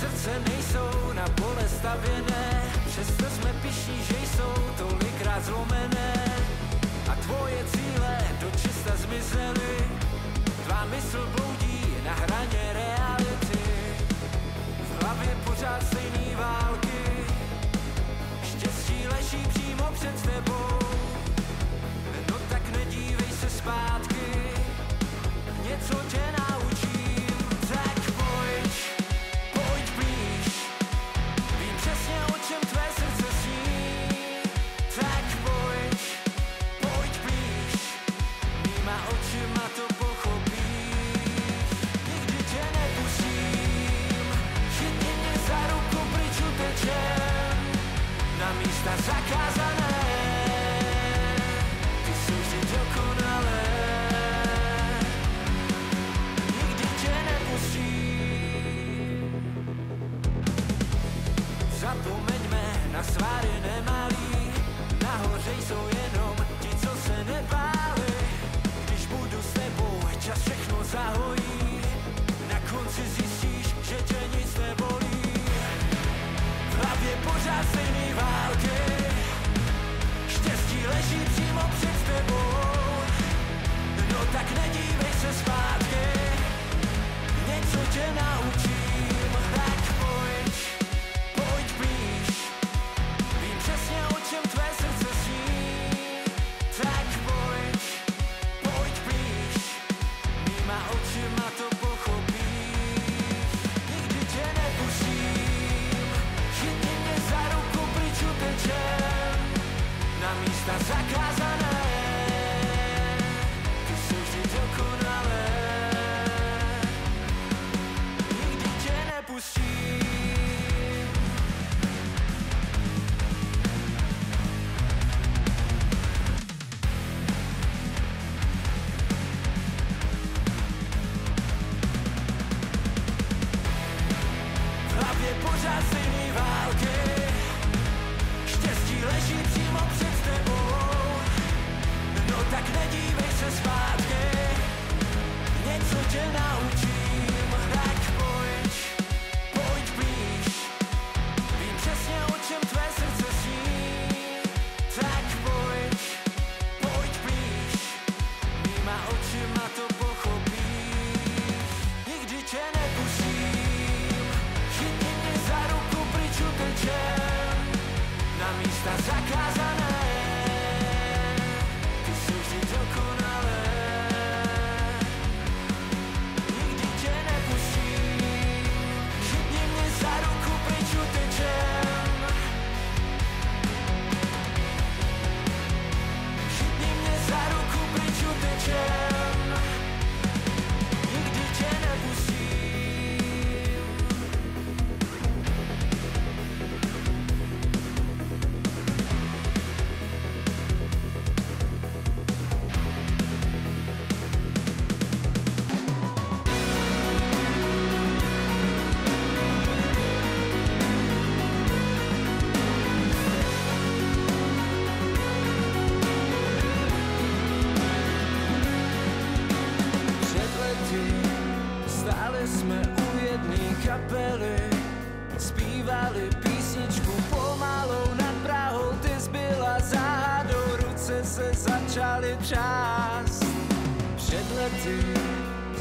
srdce nejsou na pole stavěné, přesto jsme pyšní, že jsou tolikrát zlomené. A tvoje cíle do čista zmizely, tvá mysl bloudí na hraně reality. V hlavě pořád stejný války, štěstí leží přímo před tebou. No tak nedívej se zpátky, něco tě naučím. Tak pojď, pojď blíž, vím přesně, o čem tvé srdce sní. Tak pojď, pojď blíž, mýma očima to pochopíš. Nikdy tě nepustím, chytni mě za ruku, pryč utečem na místa zakázané. Ty jsou vždy dokonalé, nikdy tě nepustím. Zapomeňme na sváry nemalý, nahoře jsou jenom ti, co se nebáli. Když budu s tebou, čas všechno zahojí, na konci zjistíš, že tě nic nebolí. V hlavě pořád stejný války, štěstí leží přímo před tebou. No tak nedívej se zpátky, něco tě naučím. Tak pojď, pojď blíž, vím přesně, o čem tvé srdce sní. Tak pojď, pojď blíž, mýma očima to pochopíš. Nikdy tě nepustím, chytni mě za ruku, pryč utečem na místa zakázané. Ty jsou vždy dokonalé, nikdy tě nepustím. V hlavě pořád stejný války, štěstí leží přímo před tebou. No tak nedívej se zpátky, něco tě naučím. Tak pojď, pojď blíž, vím přesně, o čem tvé srdce sní. Tak pojď, pojď blíž, mýma očima to pochopíš. Nikdy tě nepustím, chytni mě za ruku, pryč utečem na místa zakázané. Ty jsou vždy dokonalé, nikdy tě nepustím. Chytni mě za ruku, pryč utečem. Chytni mě za ruku, pryč utečem. Nikdy tě nepustím. Před lety stáli jsme u jedné kapely, zpívali písničku pomalou nad Prahou. Ty zbyla záhadou, ruce se začaly třást. Před lety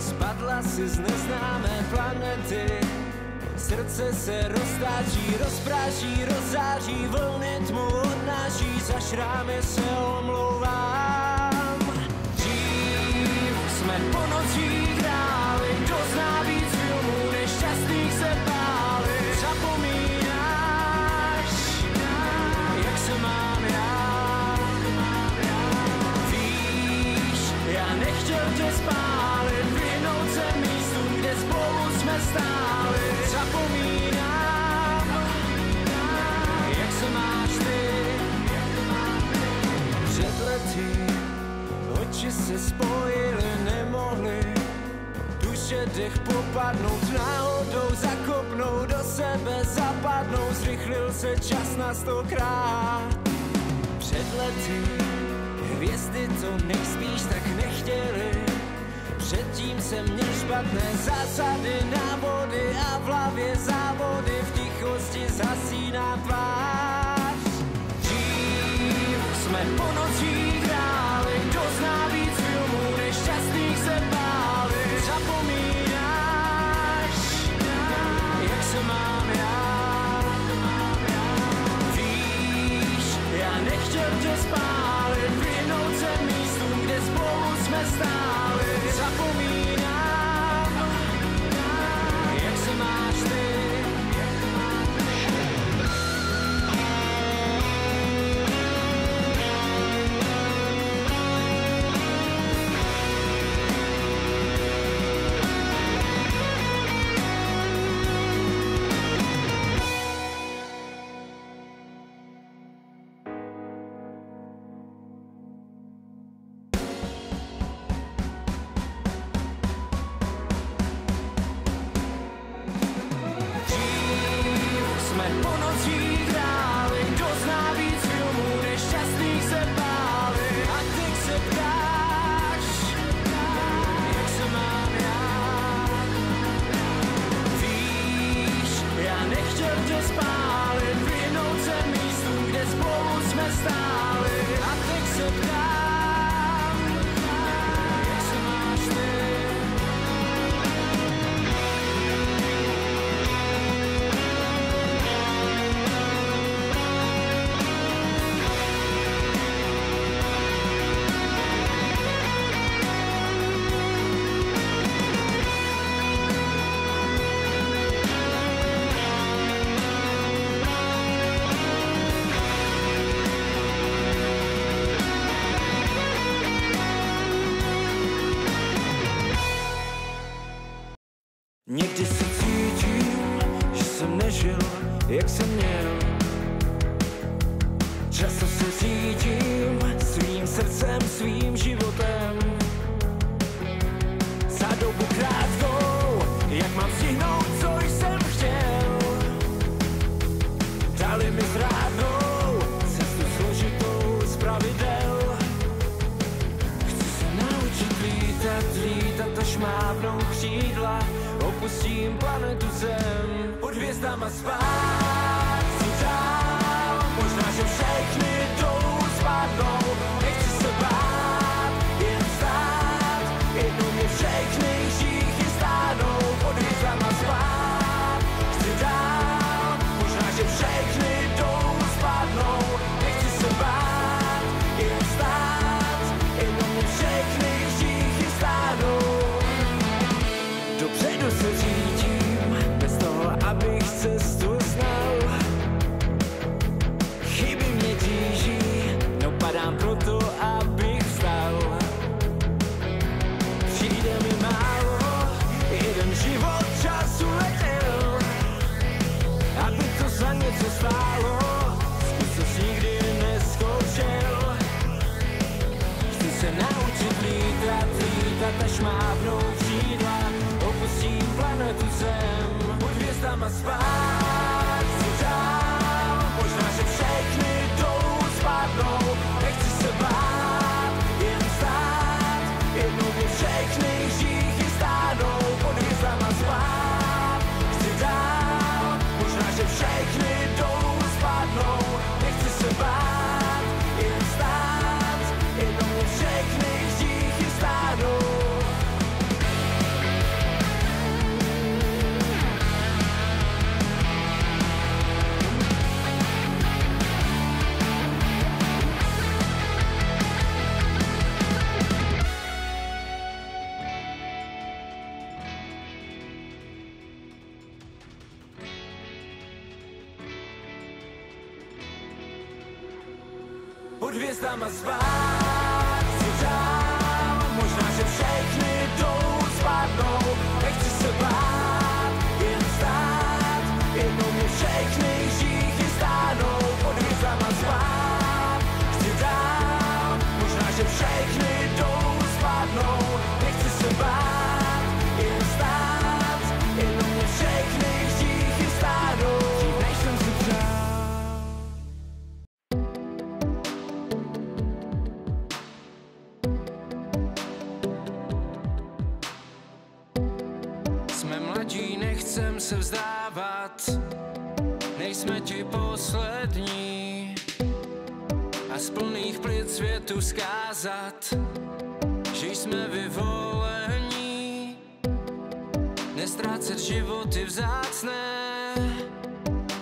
spadla si z neznámé planety, srdce se roztáčí, rozpráší, rozzáří, vlny tmu odnáší, za šrámy se omlouvám. Dřív jsme po nocích hráli, kdo zná víc filmů, než šťastných se báli. Zapomínáš, jak se mám rád. Víš, já nechtěl tě spálit, vyhnout se místům, kde spolu jsme stáli. Zapomínám, jak se máš ty. Před lety oči se spojily, nemohly duše dech popadnout, náhodou zakopnou, do sebe zapadnou, zrychlil se čas na 100krát. Před lety hvězdy to nejspíš tak nechtěli, předtím jsem měl špatné zásady, návody a v hlavě závody. zhasíná tvář. Dřív jsme po nocích hráli, kdo zná víc filmů, než šťastných se báli. Zapomínáš, jak se mám já? Víš, já nechtěl tě spálit, vyhnout se místům, kde spolu jsme stáli. Zapomínám, jak se máš ty. Někdy se cítím, že jsem nežil, jak jsem měl. Často se cítím svým srdcem, svým životem. Za dobu krátkou, jak mám stihnout, co jsem chtěl. Dali mi zrádnou cestu složitou z pravidel. Chci se naučit lítat a šmábnout křídla. Opustím planetu Zem, pod hvězdama spát si dál. Možná, že všechny dolů spadnou. Nechci se bát, jen vstát. Jednou mě všechny hříchy stáhnou. Pod hvězdama spát chci dál. Možná, že všechny dolů spadnou. Nechci se bát, jen vstát. Jednou mě všechny hříchy stáhnou. Dopředu se řídím, bez toho, abych cestu znal. Chyby mě tíží, no padám proto, abych vstal. Přijde mi málo, jeden život času letěl. Aby to za něco stálo, zkus nikdy nezkoušel. Chci se naučit lítat a šmábnout křídla. Opustím planetu Zem, pod hvězdama spát si dál. Možná, že všechny dolů spadnou. Nechci se bát, jen vstát. Jednou mě všechny hříchy stáhnou. Pod hvězdama spát chci dál. Možná, že všechny dolů spadnou. Nechci se bát, jen vstát. Jednou mě všechny hříchy stáhnou. Pod hvězdama spát si dál. Možná, že všechny dolů spadnou. Nechci se bát, jen vstát. Jednou mě všechny hříchy stáhnou. Pod hvězdama spát chci dál. Možná, že všechny dolů spadnou. Nechci se bát, jen vstát. Jednou mě všechny hříchy stáhnou. Než jsem si přál. Jsme mladí, nechcem se vzdávat. nejsme ti poslední a z plných plic světu vzkázat, že jsme vyvolení, nestrácet životy vzácné,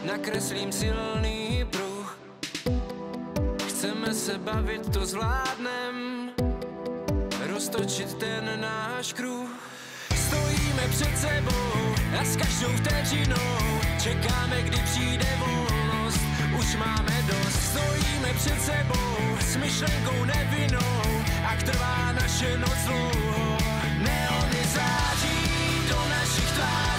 nakreslím silný pruh. Chceme se bavit, to zvládnem, roztočit ten náš kruh. Stojíme před sebou a s každou vteřinou čekáme, kdy přijde volnost, už máme dost. Stojíme před sebou s myšlenkou nevinnou, a trvá naše noc dlouho. Neony září do našich tváří.